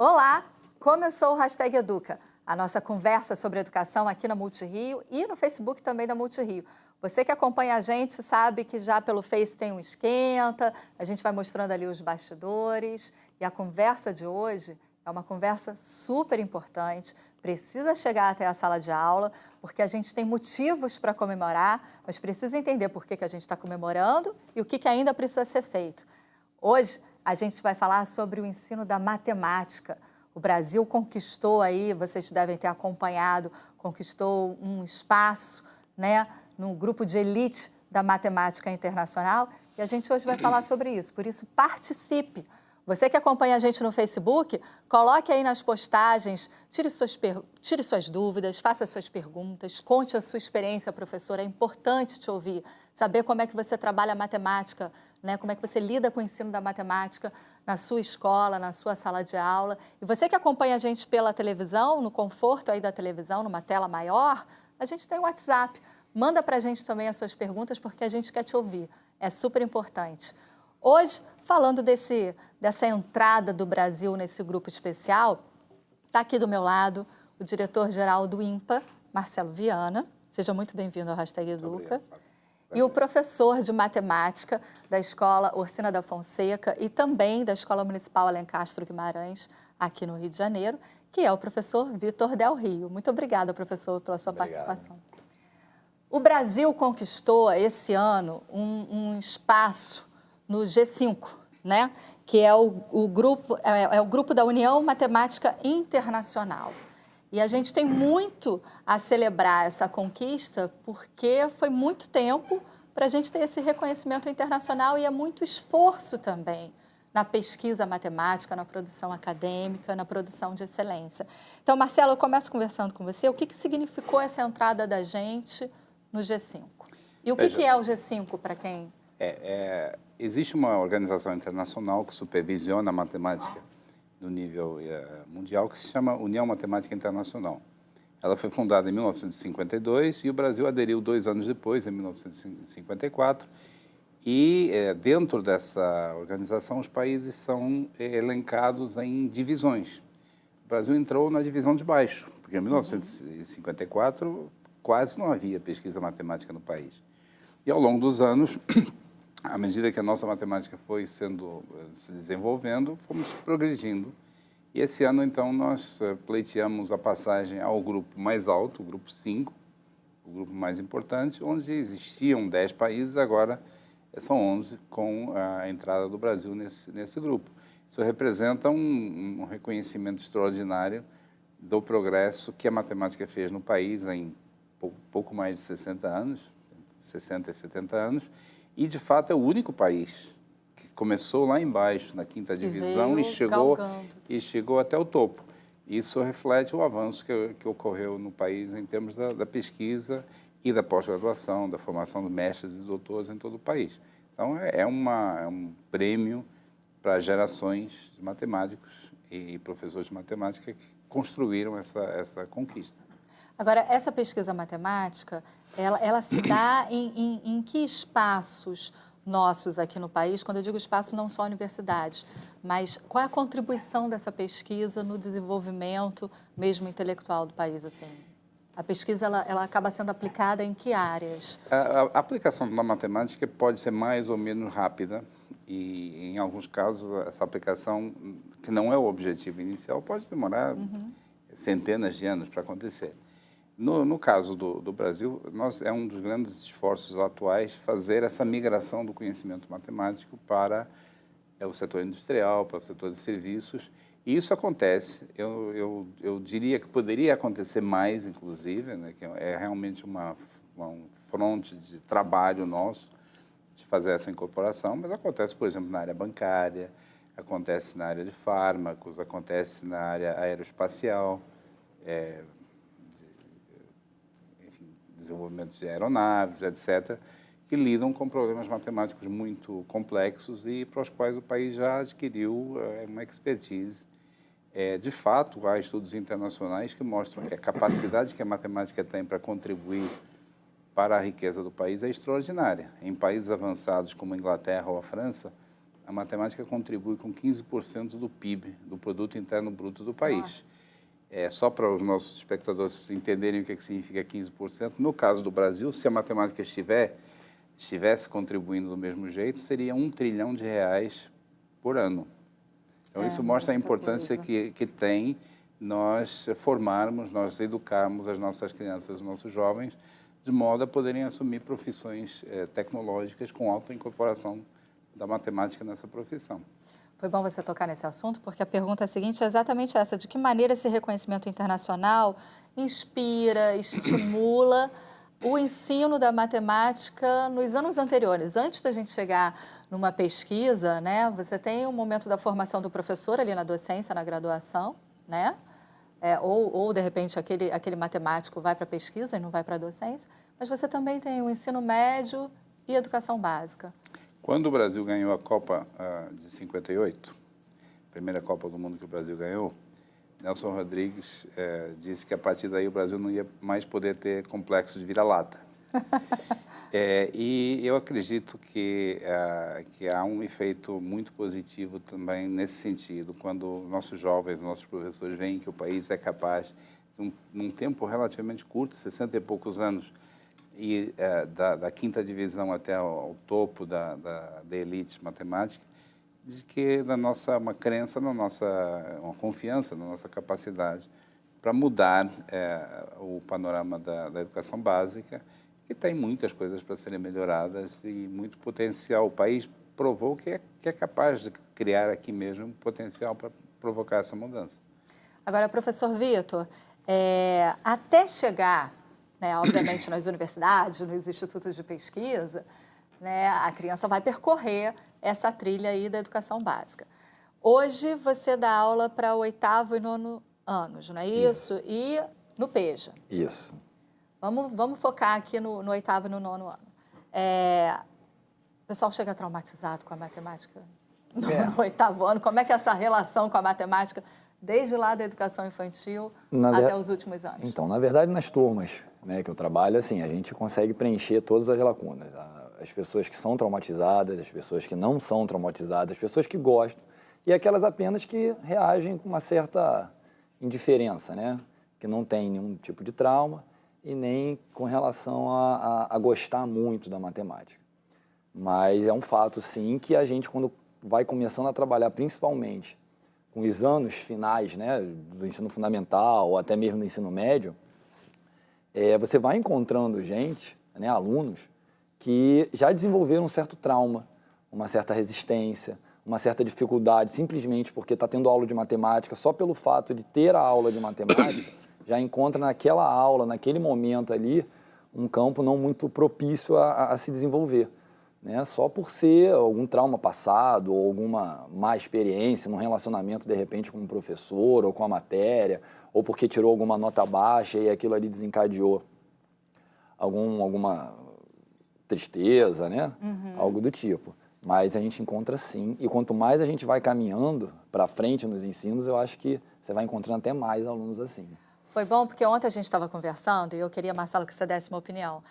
Olá! Começou o Hashtag Educa, a nossa conversa sobre educação aqui na Multirio e no Facebook também da Multirio. Você que acompanha a gente sabe que já pelo Face tem um esquenta, a gente vai mostrando ali os bastidores e a conversa de hoje é uma conversa super importante, precisa chegar até a sala de aula, porque a gente tem motivos para comemorar, mas precisa entender por que a gente está comemorando e o que ainda precisa ser feito. Hoje a gente vai falar sobre o ensino da matemática. O Brasil conquistou aí, vocês devem ter acompanhado, conquistou um espaço, né, no grupo de elite da matemática internacional e a gente hoje vai falar sobre isso. Por isso, participe. Você que acompanha a gente no Facebook, coloque aí nas postagens, tire suas dúvidas, faça suas perguntas, conte a sua experiência, professora. É importante te ouvir, saber como é que você trabalha a matemática, né? Como é que você lida com o ensino da matemática na sua escola, na sua sala de aula. E você que acompanha a gente pela televisão, no conforto aí da televisão, numa tela maior, a gente tem o WhatsApp. Manda para a gente também as suas perguntas, porque a gente quer te ouvir. É super importante. Hoje, falando dessa entrada do Brasil nesse grupo especial, está aqui do meu lado o diretor-geral do INPA, Marcelo Viana. Seja muito bem-vindo ao Hashtag Educa. E o professor de matemática da Escola Orsina da Fonseca e também da Escola Municipal Alencastro Guimarães, aqui no Rio de Janeiro, que é o professor Vitor Del Rio. Muito obrigada, professor, pela sua participação. O Brasil conquistou esse ano um espaço no G5, né? Que é o grupo da União Matemática Internacional. E a gente tem muito a celebrar essa conquista, porque foi muito tempo para a gente ter esse reconhecimento internacional e é muito esforço também na pesquisa matemática, na produção acadêmica, na produção de excelência. Então, Marcelo, eu começo conversando com você. O que significou essa entrada da gente no G5? E o que é o G5 para quem... Existe uma organização internacional que supervisiona a matemática no nível mundial, que se chama União Matemática Internacional. Ela foi fundada em 1952 e o Brasil aderiu 2 anos depois, em 1954. E dentro dessa organização, os países são elencados em divisões. O Brasil entrou na divisão de baixo, porque em 1954 quase não havia pesquisa matemática no país. E ao longo dos anos, à medida que a nossa matemática foi se desenvolvendo, fomos progredindo. E esse ano, então, nós pleiteamos a passagem ao grupo mais alto, o grupo 5, o grupo mais importante, onde existiam 10 países, agora são 11, com a entrada do Brasil nesse grupo. Isso representa um reconhecimento extraordinário do progresso que a matemática fez no país em pouco mais de 60 anos, 60 e 70 anos, e, de fato, é o único país que começou lá embaixo, na 5ª divisão, e chegou até o topo. Isso reflete o avanço que ocorreu no país em termos da pesquisa e da pós-graduação, da formação de mestres e doutores em todo o país. Então, é um prêmio para gerações de matemáticos e professores de matemática que construíram essa conquista. Agora, essa pesquisa matemática, ela se dá em que espaços nossos aqui no país? Quando eu digo espaço, não só universidades, mas qual é a contribuição dessa pesquisa no desenvolvimento mesmo intelectual do país? Assim? A pesquisa ela acaba sendo aplicada em que áreas? A aplicação da matemática pode ser mais ou menos rápida e, em alguns casos, essa aplicação, que não é o objetivo inicial, pode demorar centenas de anos para acontecer. No caso do Brasil, é um dos grandes esforços atuais fazer essa migração do conhecimento matemático para o setor industrial, para o setor de serviços. E isso acontece, eu diria que poderia acontecer mais, inclusive, né, que é realmente um fronte de trabalho nosso de fazer essa incorporação, mas acontece, por exemplo, na área bancária, acontece na área de fármacos, acontece na área aeroespacial, desenvolvimento de aeronaves, etc., que lidam com problemas matemáticos muito complexos e para os quais o país já adquiriu uma expertise. De fato, há estudos internacionais que mostram que a capacidade que a matemática tem para contribuir para a riqueza do país é extraordinária. Em países avançados como a Inglaterra ou a França, a matemática contribui com 15% do PIB, do Produto Interno Bruto do país. Só para os nossos espectadores entenderem o que significa 15%, no caso do Brasil, se a matemática estivesse contribuindo do mesmo jeito, seria R$ 1 trilhão por ano. Então, isso mostra a importância que tem nós formarmos, nós educarmos as nossas crianças, os nossos jovens, de modo a poderem assumir profissões tecnológicas com alta incorporação da matemática nessa profissão. Foi bom você tocar nesse assunto, porque a pergunta seguinte é exatamente essa: de que maneira esse reconhecimento internacional inspira, estimula o ensino da matemática nos anos anteriores? Antes da gente chegar numa pesquisa, né, você tem um momento da formação do professor ali na docência, na graduação, né? Ou de repente, aquele matemático vai para a pesquisa e não vai para a docência, mas você também tem o ensino médio e educação básica. Quando o Brasil ganhou a Copa de 58, a primeira Copa do Mundo que o Brasil ganhou, Nelson Rodrigues disse que a partir daí o Brasil não ia mais poder ter complexo de vira-lata. E eu acredito que há um efeito muito positivo também nesse sentido, quando nossos jovens, nossos professores veem que o país é capaz, num tempo relativamente curto, 60 e poucos anos, e da quinta divisão até ao topo da elite matemática, de que uma crença na uma confiança na nossa capacidade para mudar o panorama da educação básica, que tem muitas coisas para serem melhoradas e muito potencial. O país provou que é capaz de criar aqui mesmo um potencial para provocar essa mudança. Agora, professor Vitor, até chegar, né, obviamente, nas universidades, nos institutos de pesquisa, né, a criança vai percorrer essa trilha aí da educação básica. Hoje, você dá aula para o 8º e 9º anos, não é isso? E no PEJA. Isso. Vamos focar aqui no 8º e no 9º ano. O pessoal chega traumatizado com a matemática no 8º ano. Como é que é essa relação com a matemática, desde lá da educação infantil até os últimos anos? Então, na verdade, nas turmas, né, que eu trabalho, assim, a gente consegue preencher todas as lacunas. As pessoas que são traumatizadas, as pessoas que não são traumatizadas, as pessoas que gostam, e aquelas apenas que reagem com uma certa indiferença, né, que não tem nenhum tipo de trauma e nem com relação a gostar muito da matemática. Mas é um fato, sim, que a gente, quando vai começando a trabalhar, principalmente com os anos finais, né, do ensino fundamental ou até mesmo do ensino médio, você vai encontrando gente, né, alunos, que já desenvolveram um certo trauma, uma certa resistência, uma certa dificuldade, simplesmente porque está tendo aula de matemática, só pelo fato de ter a aula de matemática, já encontra naquela aula, naquele momento ali, um campo não muito propício a se desenvolver, né? Só por ser algum trauma passado ou alguma má experiência num relacionamento, de repente, com um professor ou com a matéria, ou porque tirou alguma nota baixa e aquilo ali desencadeou alguma tristeza, né? Algo do tipo. Mas a gente encontra sim, e quanto mais a gente vai caminhando para frente nos ensinos, eu acho que você vai encontrando até mais alunos assim. Foi bom, porque ontem a gente estava conversando e eu queria, Marcelo, que você desse uma opinião.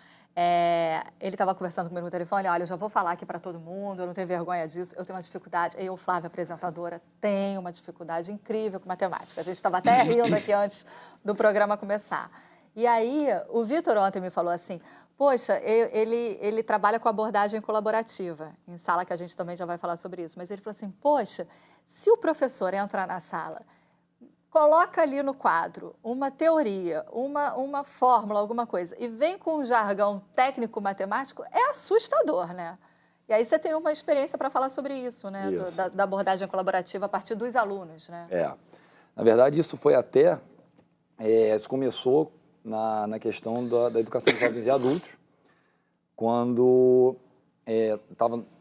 Ele estava conversando comigo no telefone: olha, eu já vou falar aqui para todo mundo, eu não tenho vergonha disso, eu tenho uma dificuldade. Eu, Flávia, apresentadora, tenho uma dificuldade incrível com matemática. A gente estava até rindo aqui antes do programa começar. E aí, o Vitor ontem me falou assim: poxa, ele trabalha com abordagem colaborativa, em sala, que a gente também já vai falar sobre isso. Mas ele falou assim: poxa, se o professor entrar na sala, coloca ali no quadro uma teoria, uma fórmula, alguma coisa, e vem com um jargão técnico-matemático, é assustador, né? E aí você tem uma experiência para falar sobre isso, né? Isso. Da abordagem colaborativa a partir dos alunos, né? Na verdade, isso foi até... isso começou na questão da educação de jovens e adultos, quando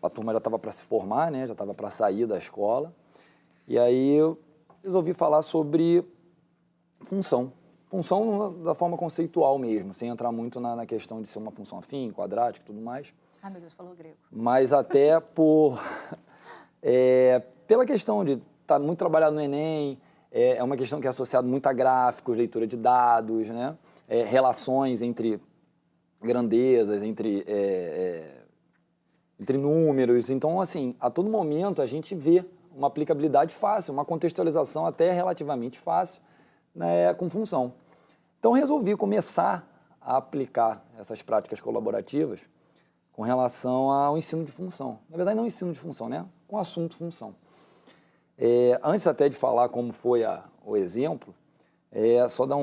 a turma já estava para se formar, né? Já estava para sair da escola, e aí eu resolvi falar sobre função da forma conceitual mesmo, sem entrar muito na questão de ser uma função afim, quadrática e tudo mais. Ai, meu Deus, falou grego. Mas até pela questão de estar muito trabalhado no Enem, é uma questão que é associada muito a gráficos, leitura de dados, né? Relações entre grandezas, entre entre números. Então, assim, a todo momento a gente vê uma aplicabilidade fácil, uma contextualização até relativamente fácil, né, com função. Então, resolvi começar a aplicar essas práticas colaborativas com relação ao ensino de função. Na verdade, não ensino de função, né? Com assunto função. Antes até de falar como foi o exemplo, só dar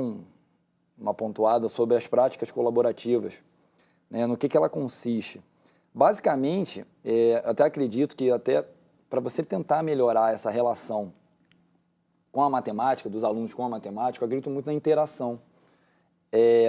uma pontuada sobre as práticas colaborativas, né? No que ela consiste. Basicamente, até acredito que até para você tentar melhorar essa relação com a matemática, dos alunos com a matemática, eu acredito muito na interação.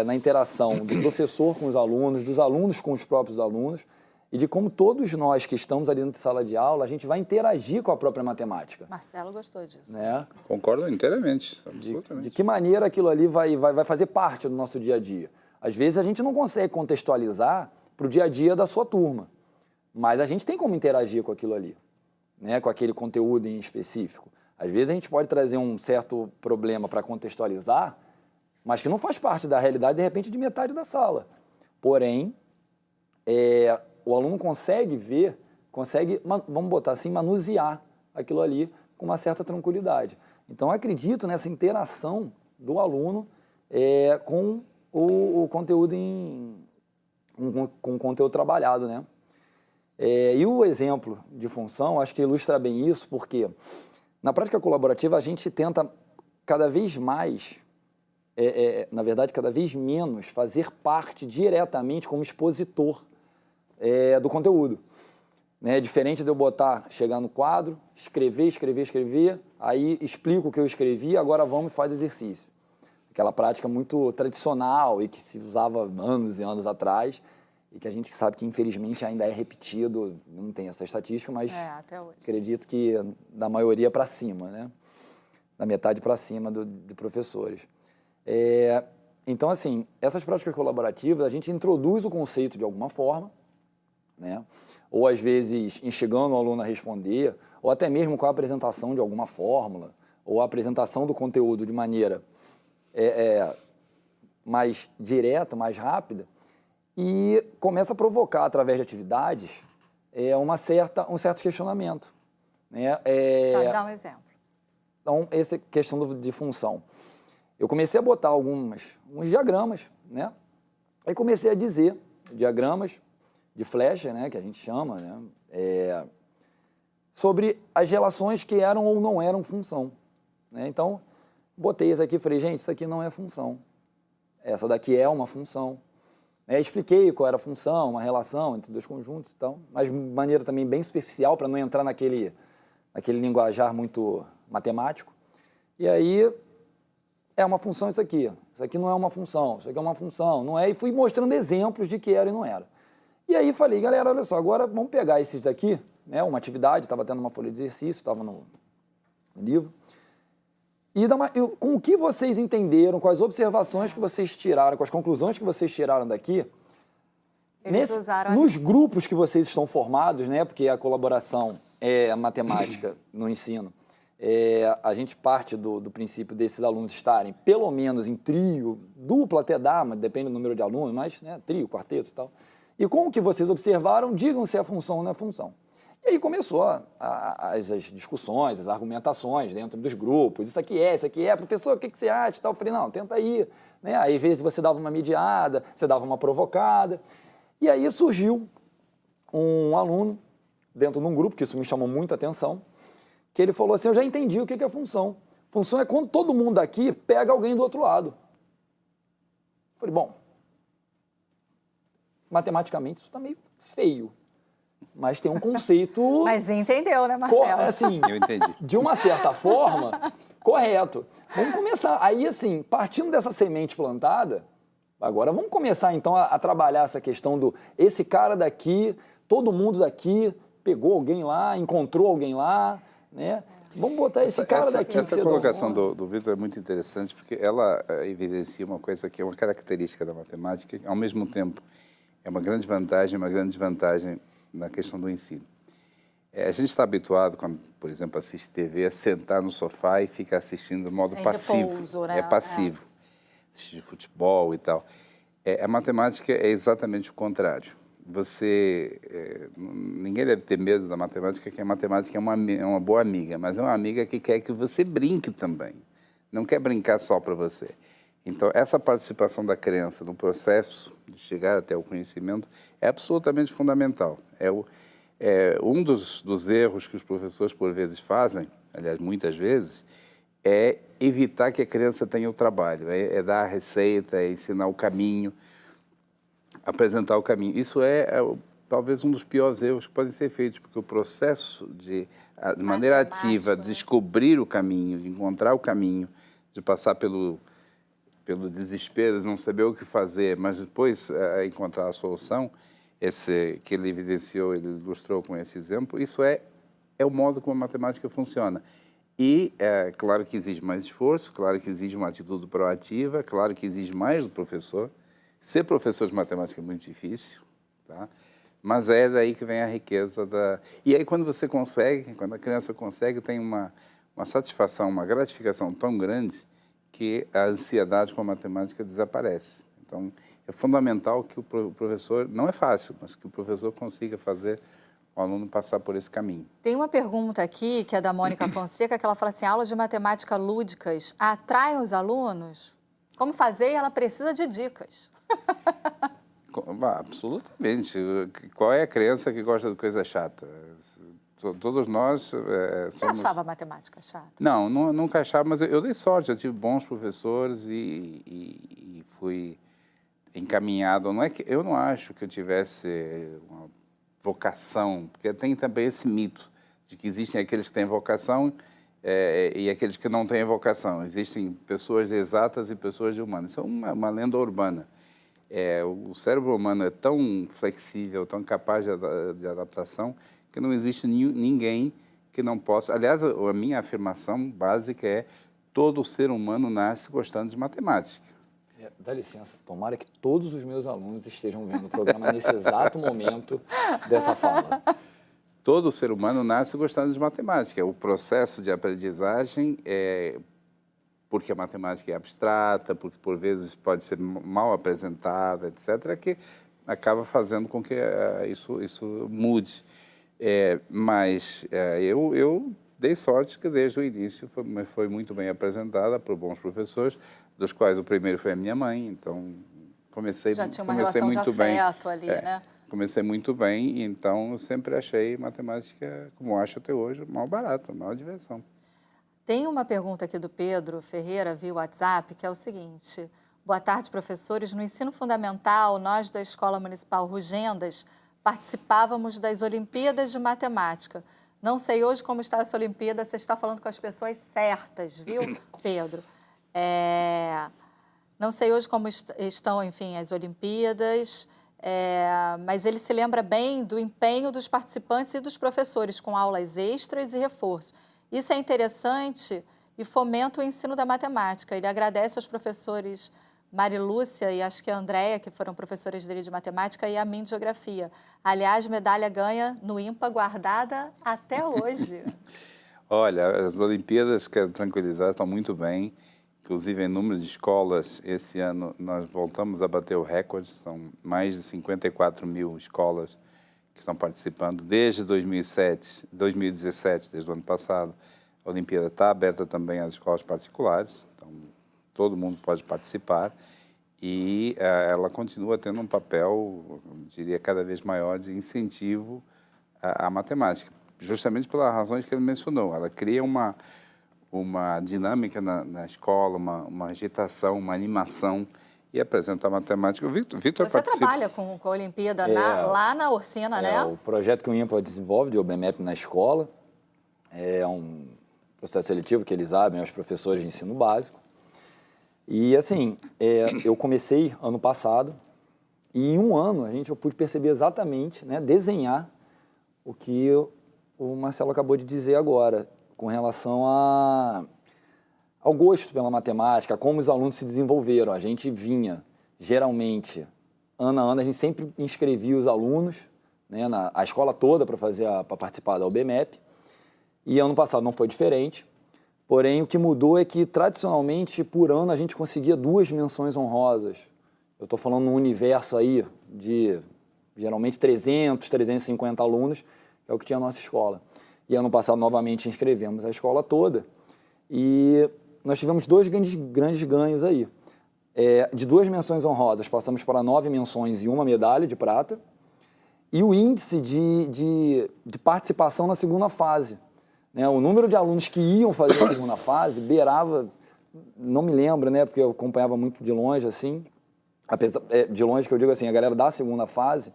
Na interação do professor com os alunos, dos alunos com os próprios alunos, e de como todos nós que estamos ali dentro de sala de aula, a gente vai interagir com a própria matemática. Marcelo gostou disso. Né? Concordo inteiramente, absolutamente. De que maneira aquilo ali vai fazer parte do nosso dia a dia. Às vezes a gente não consegue contextualizar para o dia a dia da sua turma, mas a gente tem como interagir com aquilo ali, né? Com aquele conteúdo em específico. Às vezes a gente pode trazer um certo problema para contextualizar, mas que não faz parte da realidade, de repente, de metade da sala. Porém, o aluno consegue ver, vamos botar assim, manusear aquilo ali com uma certa tranquilidade. Então, eu acredito nessa interação do aluno com o conteúdo com o conteúdo trabalhado, né? E o exemplo de função, acho que ilustra bem isso, porque na prática colaborativa a gente tenta cada vez mais, na verdade, cada vez menos, fazer parte diretamente como expositor do conteúdo. Né? Diferente de eu chegar no quadro, escrever, aí explico o que eu escrevi, agora vamos e faz exercício. Aquela prática muito tradicional e que se usava anos e anos atrás e que a gente sabe que, infelizmente, ainda é repetido, não tem essa estatística, mas até hoje. Acredito que da maioria para cima, né? Da metade para cima de professores. Então, assim, essas práticas colaborativas, a gente introduz o conceito de alguma forma, né? Ou às vezes instigando o aluno a responder, ou até mesmo com a apresentação de alguma fórmula, ou a apresentação do conteúdo de maneira mais direta, mais rápida, e começa a provocar, através de atividades, um certo questionamento. Né? Pode dar um exemplo. Então, essa questão de função. Eu comecei a botar alguns diagramas, né? Aí comecei a dizer diagramas de flecha, né, que a gente chama, né, sobre as relações que eram ou não eram função. Né? Então, botei isso aqui e falei, gente, isso aqui não é função. Essa daqui é uma função. Expliquei qual era a função, uma relação entre dois conjuntos e tal, mas de maneira também bem superficial, para não entrar naquele linguajar muito matemático. E aí, é uma função isso aqui não é uma função, isso aqui é uma função, não é? E fui mostrando exemplos de que era e não era. E aí falei, galera, olha só, agora vamos pegar esses daqui, né, uma atividade, estava tendo uma folha de exercício, estava no livro, e com o que vocês entenderam, com as observações que vocês tiraram, com as conclusões que vocês tiraram daqui, nos grupos que vocês estão formados, né, porque a colaboração é a matemática no ensino, a gente parte do princípio desses alunos estarem pelo menos em trio, dupla até dá, mas depende do número de alunos, mas né, trio, quarteto e tal. E com o que vocês observaram, digam se é função ou não é função. E aí começou as discussões, as argumentações dentro dos grupos. Isso aqui é, professor, o que você acha? Eu falei, não, tenta aí. Né? Aí, às vezes, você dava uma mediada, você dava uma provocada. E aí surgiu um aluno dentro de um grupo, que isso me chamou muita atenção, que ele falou assim, eu já entendi o que é função. Função é quando todo mundo aqui pega alguém do outro lado. Eu falei, bom, matematicamente isso está meio feio, mas tem um conceito... Mas entendeu, né, Marcelo? Assim, eu entendi. De uma certa forma, correto. Vamos começar. Aí, assim, partindo dessa semente plantada, agora vamos começar, então, a trabalhar essa questão esse cara daqui, todo mundo daqui, pegou alguém lá, encontrou alguém lá, né? Vamos botar esse cara daqui. Essa colocação do Vitor é muito interessante, porque ela evidencia uma coisa que é uma característica da matemática, que, ao mesmo tempo, é uma grande vantagem e uma grande desvantagem na questão do ensino. A gente está habituado, quando, por exemplo, assiste TV, a sentar no sofá e ficar assistindo de modo passivo. Repouso, né? É passivo. Assistir futebol e tal. A matemática é exatamente o contrário. ninguém deve ter medo da matemática, que a matemática é uma boa amiga, mas é uma amiga que quer que você brinque também. Não quer brincar só para você. Então, essa participação da criança no processo de chegar até o conhecimento é absolutamente fundamental. Um dos erros que os professores, por vezes, fazem, aliás, muitas vezes, é evitar que a criança tenha o trabalho, é dar a receita, é ensinar o caminho, apresentar o caminho. Isso talvez um dos piores erros que podem ser feitos, porque o processo de maneira ativa, descobrir o caminho, de encontrar o caminho, de passar pelo desespero, de não saber o que fazer, mas depois encontrar a solução, que ele evidenciou, ele ilustrou com esse exemplo, isso é o modo como a matemática funciona. E, claro que exige mais esforço, claro que exige uma atitude proativa, claro que exige mais do professor. Ser professor de matemática é muito difícil, tá? Mas é daí que vem a riqueza da... E aí, quando você consegue, quando a criança consegue, tem uma satisfação, uma gratificação tão grande que a ansiedade com a matemática desaparece. Então, é fundamental que o professor, não é fácil, mas que o professor consiga fazer o aluno passar por esse caminho. Tem uma pergunta aqui, que é da Mônica Fonseca, que ela fala assim, aulas de matemática lúdicas atraem os alunos? Como fazer? Ela precisa de dicas. Absolutamente. Qual é a criança que gosta de coisa chata? Todos nós somos... Você achava a matemática chata? Não, nunca achava, mas eu dei sorte. Eu tive bons professores e fui encaminhado. Eu não acho que eu tivesse uma vocação, porque tem também esse mito de que existem aqueles que têm vocação e aqueles que não têm vocação. Existem pessoas de exatas e pessoas de humanas. Isso é uma lenda urbana. O cérebro humano é tão flexível, tão capaz de adaptação, que não existe ninguém que não possa... Aliás, a minha afirmação básica é todo ser humano nasce gostando de matemática. Dá licença, tomara que todos os meus alunos estejam vendo o programa nesse exato momento dessa fala. Todo ser humano nasce gostando de matemática. O processo de aprendizagem porque a matemática é abstrata, porque por vezes pode ser mal apresentada, etc., que acaba fazendo com que isso mude. Mas eu dei sorte que desde o início foi muito bem apresentada por bons professores, dos quais o primeiro foi a minha mãe, então comecei muito bem. Já tinha uma relação de afeto ali, né? Comecei muito bem, então eu sempre achei matemática, como acho até hoje, mal barata, mal diversão. Tem uma pergunta aqui do Pedro Ferreira, via WhatsApp, que é o seguinte. Boa tarde, professores. No ensino fundamental, nós da Escola Municipal Rugendas participávamos das Olimpíadas de Matemática. Não sei hoje como está essa Olimpíada, você está falando com as pessoas certas, viu, Pedro? Não sei hoje como estão, enfim, as Olimpíadas, mas ele se lembra bem do empenho dos participantes e dos professores com aulas extras e reforço. Isso é interessante e fomenta o ensino da matemática. Ele agradece aos professores Marilúcia e acho que a Andréia, que foram professores dele de matemática, e a mim de geografia. Aliás, medalha ganha no IMPA, guardada até hoje. Olha, as Olimpíadas, quero tranquilizar, estão muito bem. Inclusive, em número de escolas, esse ano nós voltamos a bater o recorde. São mais de 54 mil escolas que estão participando desde 2017, desde o ano passado. A Olimpíada está aberta também às escolas particulares, então todo mundo pode participar e ela continua tendo um papel, eu diria, cada vez maior de incentivo à matemática, justamente pelas razões que ele mencionou. Ela cria uma dinâmica na escola, uma agitação, uma animação, e apresenta a matemática. O Vitor Você trabalha com a Olimpíada lá na Orsina, né? O projeto que o IMPA desenvolve de OBMEP na escola é um processo seletivo que eles abrem aos professores de ensino básico. E, assim, eu comecei ano passado e em um ano eu pude perceber exatamente, né, desenhar o que o Marcelo acabou de dizer agora, com relação ao gosto pela matemática, como os alunos se desenvolveram. A gente vinha, geralmente, ano a ano, a gente sempre inscrevia os alunos, né, a escola toda para participar da OBMEP, e ano passado não foi diferente, porém o que mudou é que, tradicionalmente, por ano, a gente conseguia 2 menções honrosas. Eu estou falando num universo aí de geralmente 300, 350 alunos, que é o que tinha a nossa escola. E ano passado, novamente, inscrevemos a escola toda e nós tivemos dois grandes ganhos aí. De 2 menções honrosas, passamos para 9 menções e 1 medalha de prata. E o índice de participação na segunda fase, né? O número de alunos que iam fazer a segunda fase beirava, não me lembro, né? Porque eu acompanhava muito de longe, assim, apesar, de longe que eu digo assim, a galera da segunda fase,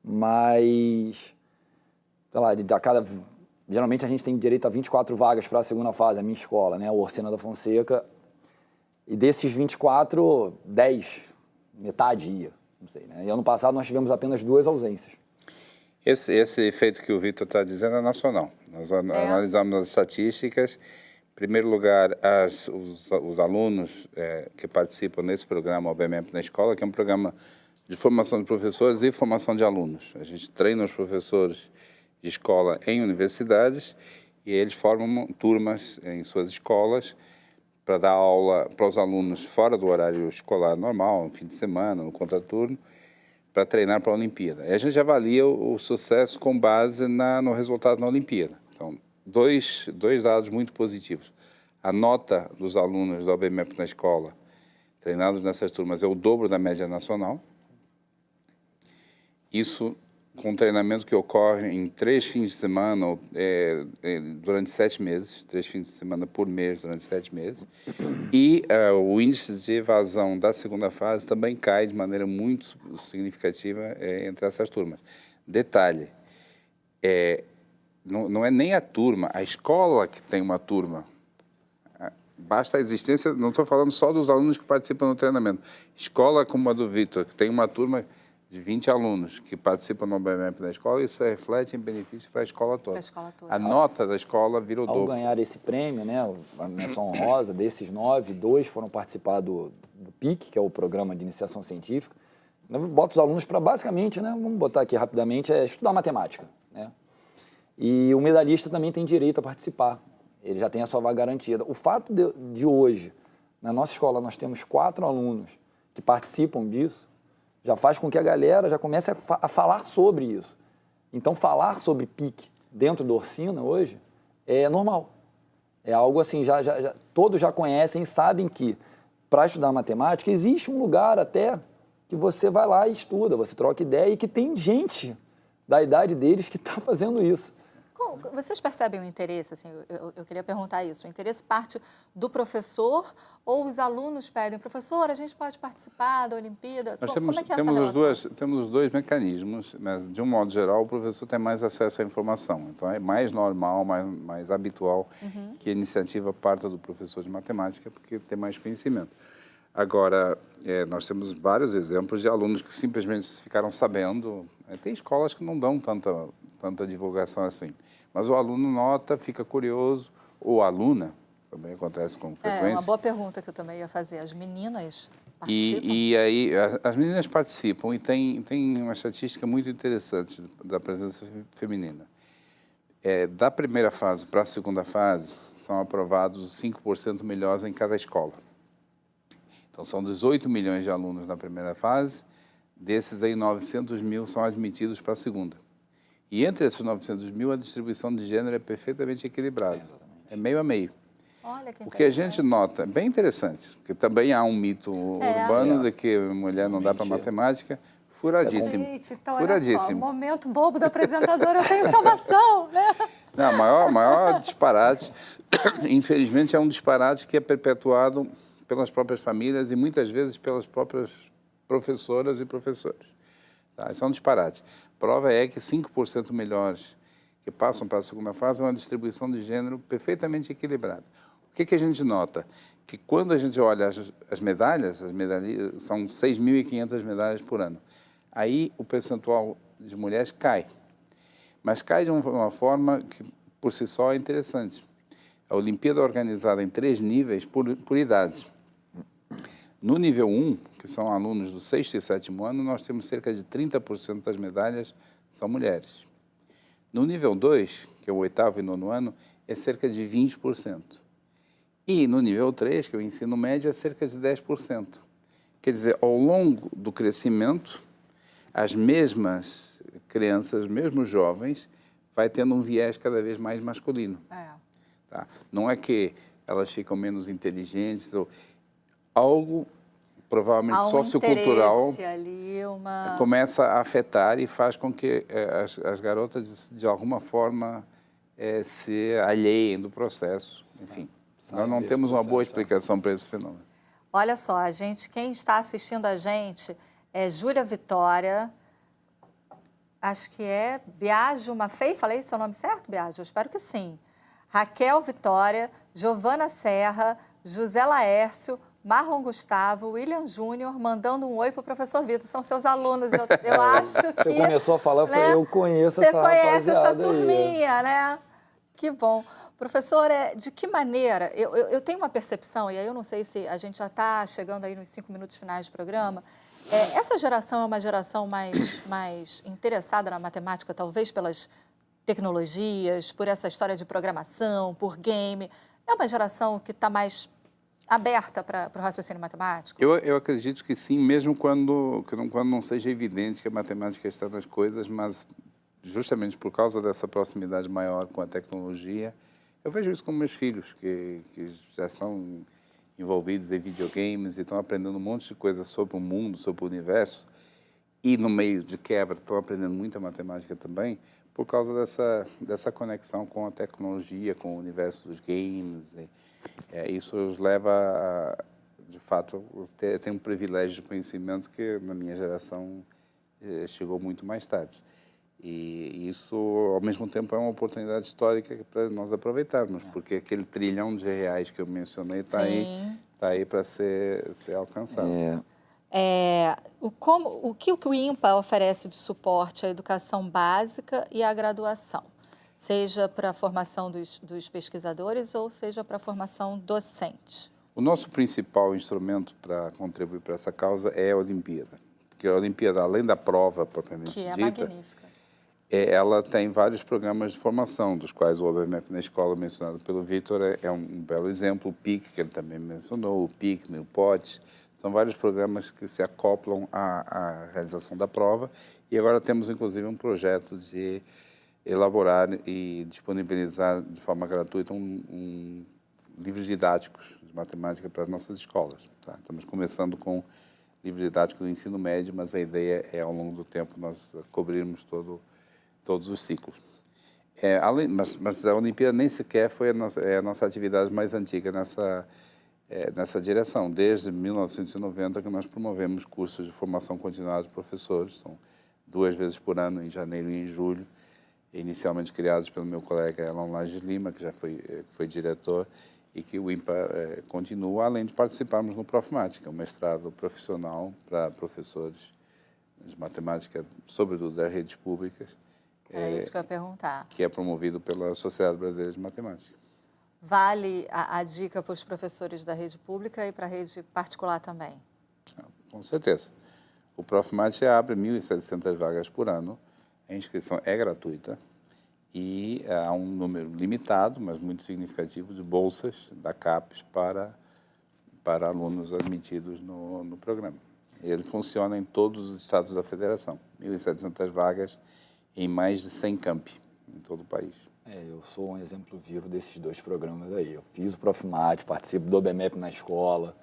mas, sei lá, geralmente a gente tem direito a 24 vagas para a segunda fase, a minha escola, né? A Orsina da Fonseca, e desses 24, 10, metade ia, não sei, né? E ano passado nós tivemos apenas 2 ausências. Esse efeito que o Vitor está dizendo é nacional. Nós analisamos as estatísticas. Em primeiro lugar, os alunos que participam nesse programa OBMEP na escola, que é um programa de formação de professores e formação de alunos. A gente treina os professores de escola em universidades e eles formam turmas em suas escolas para dar aula para os alunos fora do horário escolar normal, no fim de semana, no contraturno, para treinar para a Olimpíada. E a gente avalia o sucesso com base no resultado na Olimpíada. Então, dois dados muito positivos. A nota dos alunos da OBMEP na escola, treinados nessas turmas, é o dobro da média nacional. Isso com treinamento que ocorre em 3 fins de semana, durante 7 meses, 3 fins de semana por mês, durante 7 meses. E o índice de evasão da segunda fase também cai de maneira muito significativa entre essas turmas. Detalhe, não é nem a turma, a escola que tem uma turma. Basta a existência, não estou falando só dos alunos que participam do treinamento. Escola como a do Vitor, que tem uma turma de 20 alunos que participam no OBMEP da escola, isso reflete em benefício para a escola toda. A nota da escola vira o dobro. Ao ganhar esse prêmio, né, a menção honrosa, desses 9, 2 foram participar do PIC, que é o Programa de Iniciação Científica. Bota os alunos para, basicamente, né, vamos botar aqui rapidamente, estudar matemática, né? E o medalhista também tem direito a participar. Ele já tem a sua vaga garantida. O fato de hoje, na nossa escola, nós temos 4 alunos que participam disso, já faz com que a galera já comece a falar sobre isso. Então, falar sobre PIC dentro da Orsina hoje é normal. É algo assim, todos já conhecem e sabem que para estudar matemática existe um lugar até que você vai lá e estuda, você troca ideia e que tem gente da idade deles que está fazendo isso. Vocês percebem o interesse? Assim, eu queria perguntar isso. O interesse parte do professor ou os alunos pedem, professor, a gente pode participar da Olimpíada? Como é que é essa relação? Temos os dois mecanismos, mas, de um modo geral, o professor tem mais acesso à informação. Então, é mais normal, mais habitual que a iniciativa parta do professor de matemática, porque tem mais conhecimento. Agora, nós temos vários exemplos de alunos que simplesmente ficaram sabendo. Tem escolas que não dão tanta divulgação assim. Mas o aluno nota, fica curioso, ou a aluna, também acontece com frequência. É uma boa pergunta que eu também ia fazer. As meninas participam? E aí, as meninas participam e tem uma estatística muito interessante da presença feminina. Da primeira fase para a segunda fase, são aprovados 5% melhores em cada escola. Então, são 18 milhões de alunos na primeira fase, desses aí 900 mil são admitidos para a segunda. E entre esses 900 mil, a distribuição de gênero é perfeitamente equilibrada. É meio a meio. Olha que porque a gente nota, bem interessante, porque também há um mito urbano de que mulher não dá para matemática, furadíssimo. Gente, então furadíssimo. Olha só, momento bobo da apresentadora, eu tenho salvação, né? Não, maior disparate, infelizmente, é um disparate que é perpetuado pelas próprias famílias e muitas vezes pelas próprias professoras e professores. Tá? Isso é um disparate. Prova é que 5% melhores que passam para a segunda fase é uma distribuição de gênero perfeitamente equilibrada. O que a gente nota? Que quando a gente olha as medalhas são 6.500 medalhas por ano. Aí o percentual de mulheres cai. Mas cai de uma forma que, por si só, é interessante. A Olimpíada é organizada em 3 níveis por idade. No nível 1, que são alunos do 6º e 7º ano, nós temos cerca de 30% das medalhas são mulheres. No nível 2, que é o 8º e 9º ano, é cerca de 20%. E no nível 3, que é o ensino médio, é cerca de 10%. Quer dizer, ao longo do crescimento, as mesmas crianças, mesmos jovens, vai tendo um viés cada vez mais masculino. Tá? Não é que elas ficam menos inteligentes, ou algo provavelmente sociocultural ali, começa a afetar e faz com que as garotas, de alguma forma, se alheiem do processo. Enfim, nós não temos uma boa explicação para esse fenômeno. Olha só, quem está assistindo a gente é Júlia Vitória, acho que é Biagio Maffei, falei seu nome certo, Biagio? Eu espero que sim. Raquel Vitória, Giovana Serra, José Laércio, Marlon Gustavo, William Júnior, mandando um oi para o professor Vitor. São seus alunos, eu acho que... Você começou a falar, eu falei, eu conheço essa rapaziada. Você conhece essa turminha, né? Que bom. Professor, de que maneira... Eu tenho uma percepção, e aí eu não sei se a gente já está chegando aí nos 5 minutos finais do programa, essa geração é uma geração mais interessada na matemática, talvez pelas tecnologias, por essa história de programação, por game. É uma geração que está mais aberta para o raciocínio matemático? Eu acredito que sim, mesmo quando não seja evidente que a matemática está nas coisas, mas justamente por causa dessa proximidade maior com a tecnologia, eu vejo isso com meus filhos, que já estão envolvidos em videogames e estão aprendendo um monte de coisas sobre o mundo, sobre o universo, e no meio de quebra estão aprendendo muita matemática também, por causa dessa conexão com a tecnologia, com o universo dos games. Isso os leva a, de fato, ter um privilégio de conhecimento que na minha geração chegou muito mais tarde. E isso, ao mesmo tempo, é uma oportunidade histórica para nós aproveitarmos, porque aquele trilhão de reais que eu mencionei está aí para ser alcançado. O que o INPA oferece de suporte à educação básica e à graduação? Seja para a formação dos pesquisadores ou seja para a formação docente? O nosso principal instrumento para contribuir para essa causa é a Olimpíada. Porque a Olimpíada, além da prova propriamente dita... Que é magnífica. Ela tem vários programas de formação, dos quais o OBMF na escola, mencionado pelo Vitor, é um belo exemplo. O PIC, que ele também mencionou, o PIC, o POT, são vários programas que se acoplam à realização da prova. E agora temos, inclusive, um projeto de elaborar e disponibilizar de forma gratuita livros didáticos de matemática para as nossas escolas. Tá? Estamos começando com livros didáticos do ensino médio, mas a ideia é, ao longo do tempo, nós cobrirmos todos os ciclos. Mas a Olimpíada nem sequer foi a nossa atividade mais antiga nessa direção. Desde 1990 que nós promovemos cursos de formação continuada de professores, são 2 vezes por ano, em janeiro e em julho, inicialmente criados pelo meu colega Elon Lages Lima, que já foi diretor, e que o INPA continua, além de participarmos no Profmática, um mestrado profissional para professores de matemática, sobretudo das redes públicas. É isso que eu ia perguntar. Que é promovido pela Sociedade Brasileira de Matemática. Vale a dica para os professores da rede pública e para a rede particular também? Com certeza. O Profmática abre 1.700 vagas por ano, a inscrição é gratuita e há um número limitado, mas muito significativo, de bolsas da CAPES para alunos admitidos no programa. Ele funciona em todos os estados da federação, 1.700 vagas em mais de 100 campi em todo o país. Eu sou um exemplo vivo desses 2 programas aí. Eu fiz o Profmate, participo do OBMEP na escola.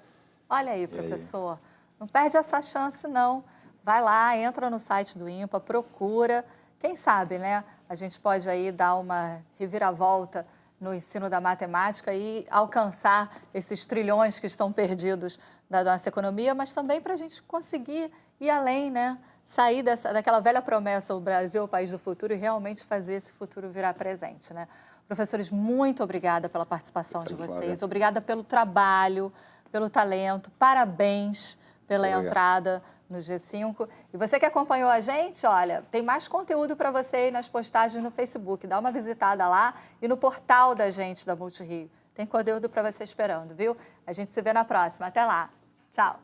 Olha aí, professor, não perde essa chance, não. Vai lá, entra no site do INPA, procura. Quem sabe, né? A gente pode aí dar uma reviravolta no ensino da matemática e alcançar esses trilhões que estão perdidos da nossa economia, mas também para a gente conseguir ir além, né? Sair daquela velha promessa, o Brasil é o país do futuro, e realmente fazer esse futuro virar presente, né? Professores, muito obrigada pela participação de vocês, obrigada pelo trabalho, pelo talento, parabéns pela entrada no G5. E você que acompanhou a gente, olha, tem mais conteúdo para você aí nas postagens no Facebook. Dá uma visitada lá e no portal da gente, da Multirio. Tem conteúdo para você esperando, viu? A gente se vê na próxima. Até lá. Tchau.